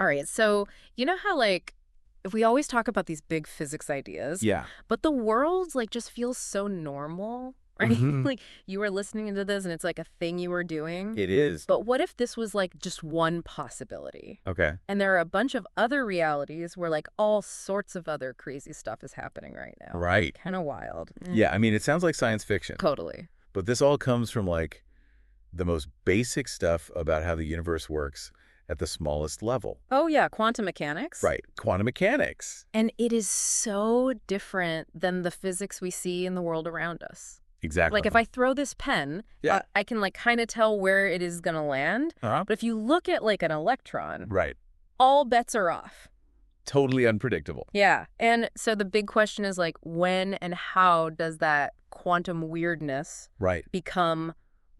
All right, so you know how, like, if we always talk about these big physics ideas, Yeah. but the world, like, just feels so normal, right? Hmm. Like, you were listening to this and it's like a thing you were doing. It is. But what if this was, like, just one possibility? Okay. And there are a bunch of other realities where, like, all sorts of other crazy stuff is happening right now. Right. Kind of wild. Yeah, I mean, it sounds like science fiction. Totally. But this all comes from, like, the most basic stuff about how the universe works at the smallest level. Oh, yeah, quantum mechanics. Right. Quantum mechanics. And it is so different than the physics we see in the world around us. Exactly. Like, if I throw this pen, Yeah. I can, like, kind of tell where it is going to land. Huh? But if you look at, like, an electron, Right. all bets are off. Totally unpredictable. Yeah. And so the big question is, like, when and how does that quantum weirdness Right. become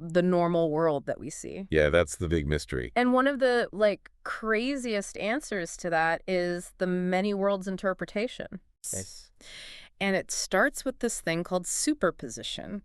the normal world that we see? Yeah, that's the big mystery. And one of the, like, craziest answers to that is the many worlds interpretation. Yes. And it starts with this thing called superposition,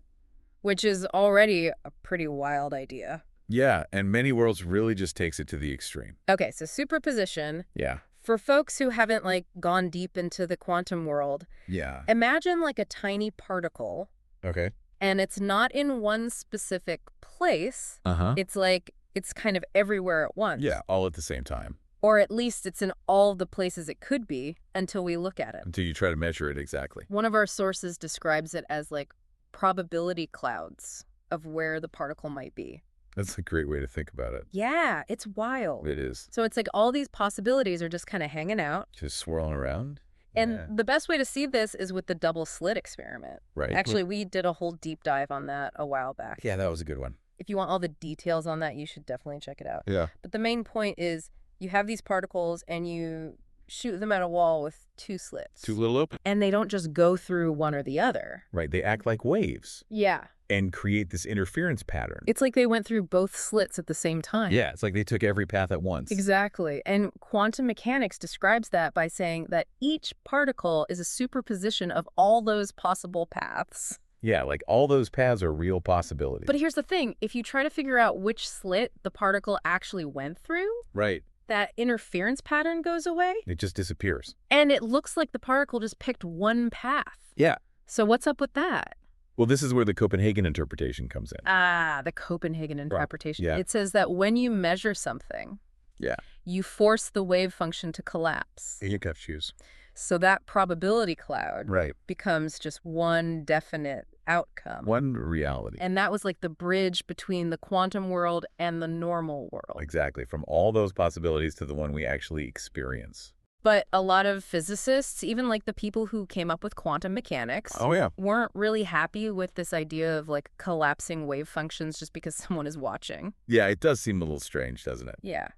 which is already a pretty wild idea. Yeah, and many worlds really just takes it to the extreme. Okay, so superposition, Yeah. for folks who haven't, like, gone deep into the quantum world, Yeah. imagine, like, a tiny particle, Okay. and it's not in one specific place. Uh-huh. It's like, it's kind of everywhere at once. Yeah, all at the same time. Or at least it's in all the places it could be until we look at it. Until you try to measure it exactly. One of our sources describes it as, like, probability clouds of where the particle might be. That's a great way to think about it. Yeah, it's wild. It is. So it's like all these possibilities are just kind of hanging out. Just swirling around. And Yeah. the best way to see this is with the double slit experiment. Right. Actually, we did a whole deep dive on that a while back. Yeah, that was a good one. If you want all the details on that, you should definitely check it out. Yeah. But the main point is you have these particles and you shoot them at a wall with two slits. Too little open. And they don't just go through one or the other. Right. They act like waves Yeah. and create this interference pattern. It's like they went through both slits at the same time. Yeah, it's like they took every path at once. Exactly. And quantum mechanics describes that by saying that each particle is a superposition of all those possible paths. Yeah, like all those paths are real possibilities. But here's the thing. If you try to figure out which slit the particle actually went through, Right. that interference pattern goes away. It just disappears. And it looks like the particle just picked one path. Yeah. So what's up with that? Well, this is where the Copenhagen interpretation comes in. Ah, the Copenhagen Interpretation. Yeah. It says that when you measure something, Yeah. you force the wave function to collapse. Hiccup shoes. So that probability cloud Right. becomes just one definite outcome. One reality. And that was like the bridge between the quantum world and the normal world. Exactly. From all those possibilities to the one we actually experience. But a lot of physicists, even like the people who came up with quantum mechanics, Oh, yeah. weren't really happy with this idea of like collapsing wave functions just because someone is watching. Yeah, it does seem a little strange, doesn't it? Yeah.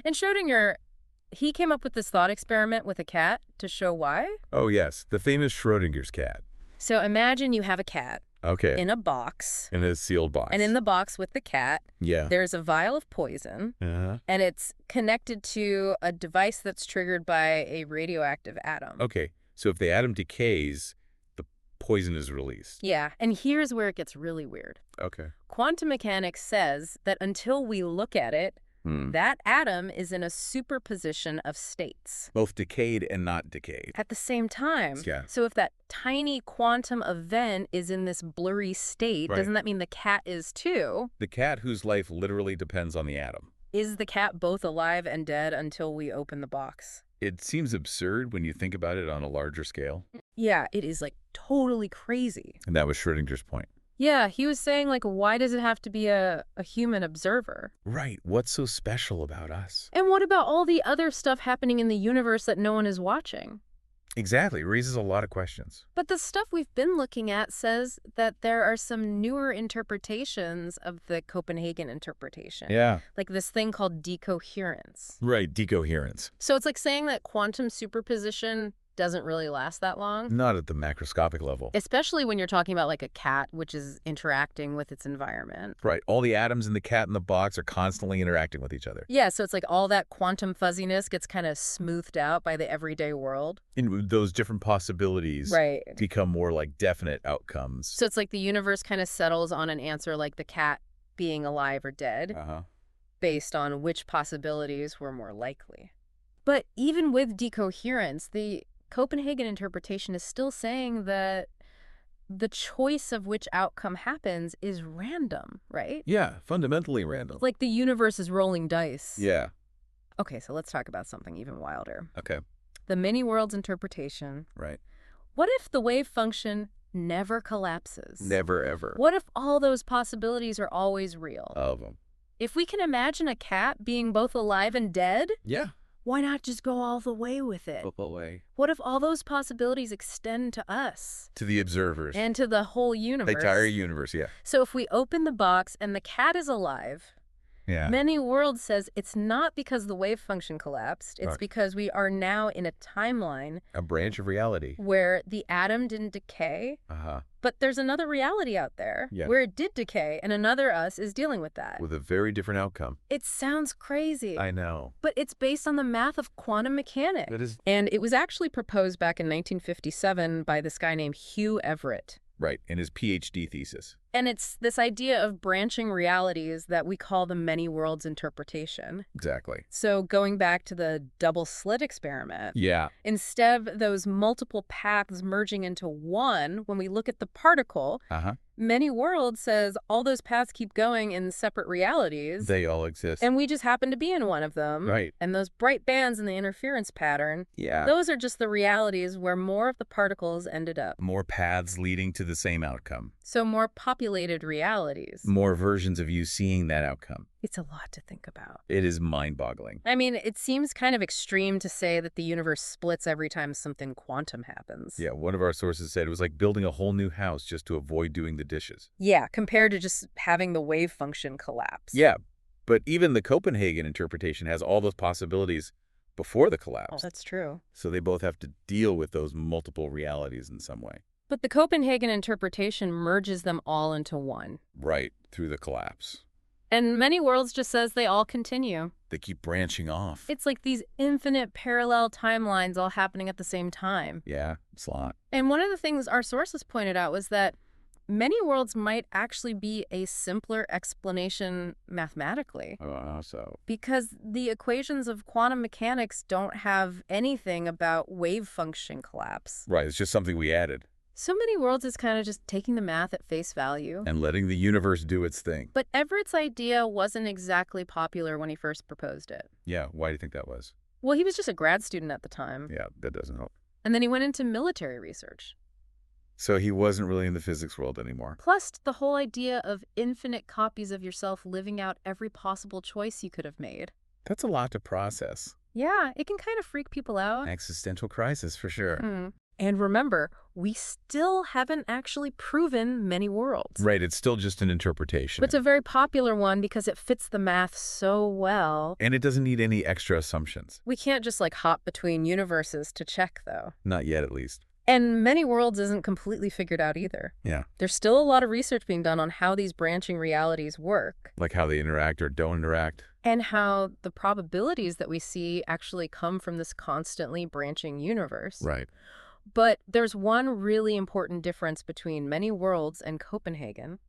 And Schrödinger, he came up with this thought experiment with a cat to show why. Oh, yes. The famous Schrödinger's cat. So imagine you have a cat Okay. in a box, In a sealed box. and in the box with the cat, Yeah. there's a vial of poison, Uh-huh. and it's connected to a device that's triggered by a radioactive atom. Okay. So if the atom decays, the poison is released. Yeah, and here's where it gets really weird. Okay. Quantum mechanics says that until we look at it, that atom is in a superposition of states Both decayed and not decayed. at the same time. Yeah. So if that tiny quantum event is in this blurry state, Right. doesn't that mean the cat is too? The cat whose life literally depends on the atom. Is the cat both alive and dead until we open the box? It seems absurd when you think about it on a larger scale. Yeah, it is like totally crazy. And that was Schrödinger's point. Yeah, he was saying, like, why does it have to be a human observer? Right. What's so special about us? And what about all the other stuff happening in the universe that no one is watching? Exactly. It raises a lot of questions. But the stuff we've been looking at says that there are some newer interpretations of the Copenhagen interpretation. Yeah. Like this thing called decoherence. Right. Decoherence. So it's like saying that quantum superposition doesn't really last that long. Not at the macroscopic level. Especially when you're talking about like a cat, which is interacting with its environment. Right. All the atoms in the cat in the box are constantly interacting with each other. Yeah, so it's like all that quantum fuzziness gets kind of smoothed out by the everyday world. And those different possibilities Right. become more like definite outcomes. So it's like the universe kind of settles on an answer like the cat being alive or dead Uh-huh. based on which possibilities were more likely. But even with decoherence, the Copenhagen interpretation is still saying that the choice of which outcome happens is random, right? Yeah, fundamentally random. Like the universe is rolling dice. Yeah. Okay, so let's talk about something even wilder. Okay. The many worlds interpretation. Right. What if the wave function never collapses? Never, ever. What if all those possibilities are always real? All of them. If we can imagine a cat being both alive and dead, Yeah. why not just go all the way with it? Up away. What if all those possibilities extend to us? To the observers. And to the whole The universe? entire universe, yeah. So if we open the box and the cat is alive, Yeah. Many Worlds says it's not because the wave function collapsed. It's Right. because we are now in a timeline A branch of reality. where the atom didn't decay, Uh-huh. but there's another reality out there Yeah. where it did decay, and another us is dealing with that. With a very different outcome. It sounds crazy, I know. but it's based on the math of quantum mechanics. That is And it was actually proposed back in 1957 by this guy named Hugh Everett. right, in his PhD thesis. And it's this idea of branching realities that we call the many worlds interpretation. Exactly. So going back to the double slit experiment, Yeah. instead of those multiple paths merging into one, when we look at the particle, Uh-huh. many worlds says all those paths keep going in separate realities. They all exist. And we just happen to be in one of them. Right. And those bright bands in the interference pattern, Yeah. those are just the realities where more of the particles ended up. More paths leading to the same outcome. So more populated realities. More versions of you seeing that outcome. It's a lot to think about. It is mind-boggling. I mean, it seems kind of extreme to say that the universe splits every time something quantum happens. Yeah, one of our sources said it was like building a whole new house just to avoid doing the dishes. Yeah, compared to just having the wave function collapse. Yeah, but even the Copenhagen interpretation has all those possibilities before the Oh, collapse. that's true. So they both have to deal with those multiple realities in some way. But the Copenhagen interpretation merges them all into one. Right, through the collapse. And many worlds just says they all continue. They keep branching off. It's like these infinite parallel timelines all happening at the same time. Yeah, it's a lot. And one of the things our sources pointed out was that many worlds might actually be a simpler explanation mathematically. So. Because the equations of quantum mechanics don't have anything about wave function collapse. Right, it's just something we added. So many worlds is kind of just taking the math at face value. And letting the universe do its thing. But Everett's idea wasn't exactly popular when he first proposed it. Yeah, why do you think that was? Well, he was just a grad student at the time. Yeah, that doesn't help. And then he went into military research. So he wasn't really in the physics world anymore. Plus, the whole idea of infinite copies of yourself living out every possible choice you could have made. That's a lot to process. Yeah, it can kind of freak people out. Existential crisis, for sure. And remember, we still haven't actually proven many worlds. Right, it's still just an interpretation. But it's a very popular one because it fits the math so well. And it doesn't need any extra assumptions. We can't just like hop between universes to check, though. Not yet, at least. And many worlds isn't completely figured out either. Yeah. There's still a lot of research being done on how these branching realities work. Like how they interact or don't interact. And how the probabilities that we see actually come from this constantly branching universe. Right. But there's one really important difference between many worlds and Copenhagen.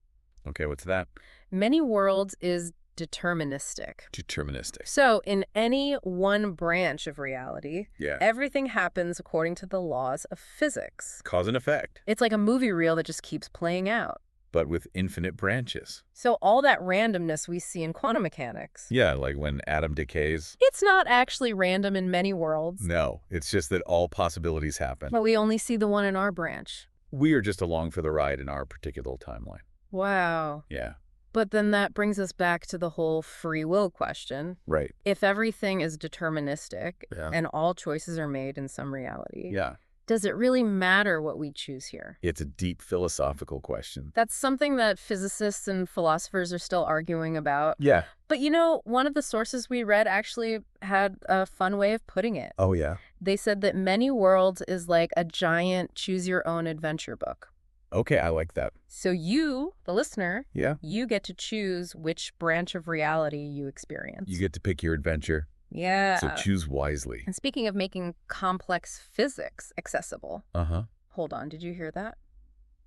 Okay, what's that? Many worlds is deterministic. Deterministic. So in any one branch of reality, Yeah. everything happens according to the laws of physics. Cause and effect. It's like a movie reel that just keeps playing out. But with infinite branches. So all that randomness we see in quantum mechanics, Yeah, like when atom decays. it's not actually random in many worlds, No, it's just that all possibilities happen. but we only see the one in our branch. We are just along for the ride in our particular timeline. Wow. Yeah. But then that brings us back to the whole free will question. Right. If everything is deterministic Yeah. and all choices are made in some reality, Yeah. does it really matter what we choose here? It's a deep philosophical question. That's something that physicists and philosophers are still arguing about. Yeah. But you know, one of the sources we read actually had a fun way of putting it. Oh, yeah. They said that many worlds is like a giant choose-your-own-adventure book. Okay, I like that. So you, the listener, Yeah. you get to choose which branch of reality you experience. You get to pick your adventure. Yeah. So choose wisely. And speaking of making complex physics accessible, Uh-huh. hold on, did you hear that?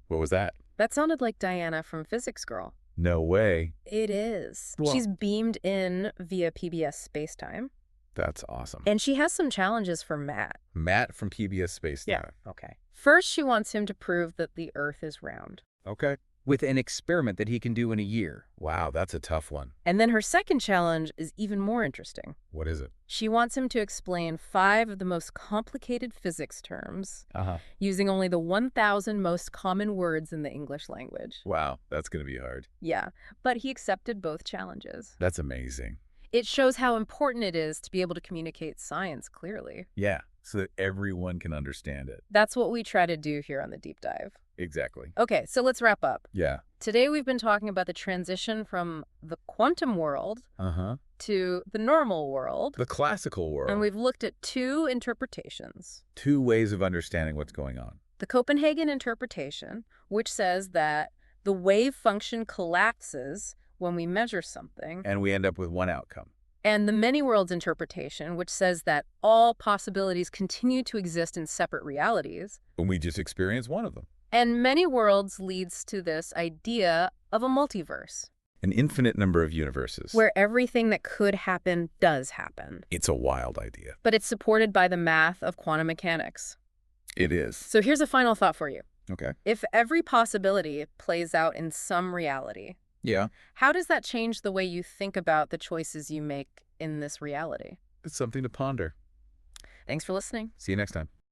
What was that? That sounded like Diana from Physics Girl. No way. It is. Well- She's beamed in via PBS spacetime. That's awesome. And she has some challenges for Matt. Matt from PBS Space Time. Okay. First, she wants him to prove that the Earth is round. Okay. With an experiment that he can do in a year. Wow, that's a tough one. And then her second challenge is even more interesting. What is it? She wants him to explain 5 of the most complicated physics terms using only the 1,000 most common words in the English language. Wow, that's going to be hard. Yeah, but he accepted both challenges. That's amazing. It shows how important it is to be able to communicate science clearly. Yeah, so that everyone can understand it. That's what we try to do here on the Deep Dive. Exactly. Okay, so let's wrap up. Yeah. Today we've been talking about the transition from the quantum world to the normal world. The classical world. And we've looked at 2 interpretations. 2 ways of understanding what's going on. The Copenhagen Interpretation, which says that the wave function collapses when we measure something. And we end up with one outcome. And the many worlds interpretation, which says that all possibilities continue to exist in separate realities. And we just experience one of them. And many worlds leads to this idea of a multiverse. An infinite number of universes. Where everything that could happen does happen. It's a wild idea. But it's supported by the math of quantum mechanics. It is. So here's a final thought for you. Okay. If every possibility plays out in some reality, Yeah. how does that change the way you think about the choices you make in this reality? It's something to ponder. Thanks for listening. See you next time.